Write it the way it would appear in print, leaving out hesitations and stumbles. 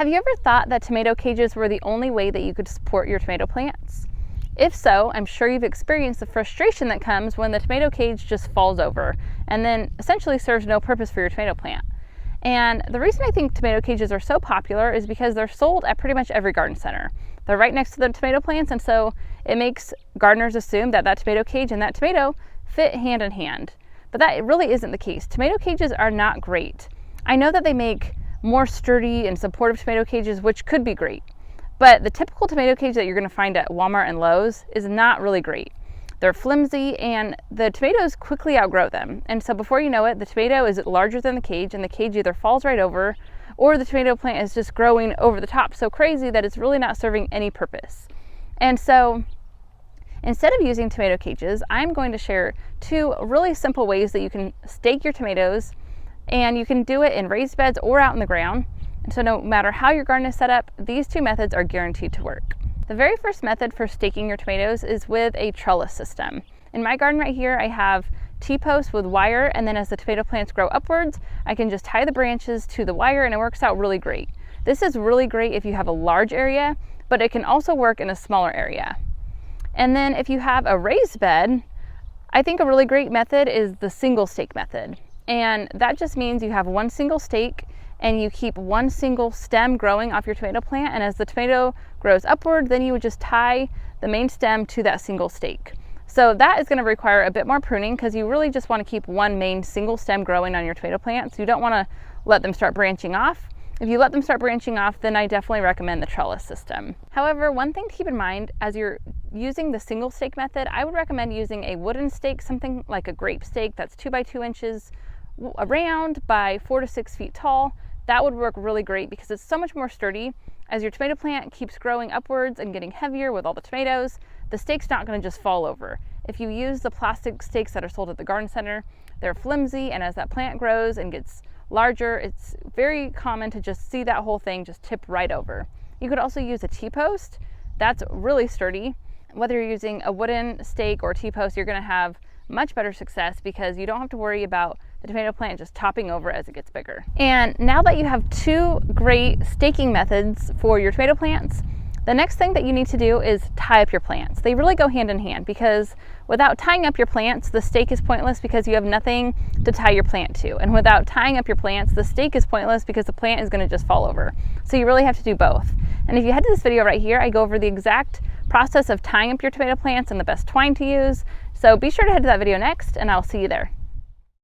Have you ever thought that tomato cages were the only way that you could support your tomato plants? If so, I'm sure you've experienced the frustration that comes when the tomato cage just falls over and then essentially serves no purpose for your tomato plant. And the reason I think tomato cages are so popular is because they're sold at pretty much every garden center. They're right next to the tomato plants, and so it makes gardeners assume that that tomato cage and that tomato fit hand in hand. But that really isn't the case. Tomato cages are not great. I know that they make more sturdy and supportive tomato cages, which could be great. But the typical tomato cage that you're going to find at Walmart and Lowe's is not really great. They're flimsy and the tomatoes quickly outgrow them. And so before you know it, the tomato is larger than the cage and the cage either falls right over or the tomato plant is just growing over the top so crazy that it's really not serving any purpose. And so instead of using tomato cages, I'm going to share two really simple ways that you can stake your tomatoes, and you can do it in raised beds or out in the ground. And so no matter how your garden is set up, these two methods are guaranteed to work. The very first method for staking your tomatoes is with a trellis system. In my garden right here, I have T-posts with wire, and then as the tomato plants grow upwards, I can just tie the branches to the wire and it works out really great. This is really great if you have a large area, but it can also work in a smaller area. And then if you have a raised bed, I think a really great method is the single stake method. And that just means you have one single stake and you keep one single stem growing off your tomato plant, and as the tomato grows upward, then you would just tie the main stem to that single stake. So that is going to require a bit more pruning because you really just want to keep one main single stem growing on your tomato plants. You don't want to let them start branching off. If you let them start branching off, then I definitely recommend the trellis system. However, one thing to keep in mind as you're using the single stake method, I would recommend using a wooden stake, something like a grape stake that's 2 by 2 inches around by 4 to 6 feet tall. That would work really great because it's so much more sturdy. As your tomato plant keeps growing upwards and getting heavier with all the tomatoes, the stake's not going to just fall over. If you use the plastic stakes that are sold at the garden center, they're flimsy, and as that plant grows and gets larger, it's very common to just see that whole thing just tip right over. You could also use a T-post. That's really sturdy. Whether you're using a wooden stake or T-post, you're going to have much better success because you don't have to worry about the tomato plant just topping over as it gets bigger. And now that you have two great staking methods for your tomato plants, the next thing that you need to do is tie up your plants. They really go hand in hand because without tying up your plants, the stake is pointless because you have nothing to tie your plant to. And without tying up your plants, the stake is pointless because the plant is going to just fall over. So you really have to do both. And if you head to this video right here, I go over the exact process of tying up your tomato plants and the best twine to use. So be sure to head to that video next, and I'll see you there.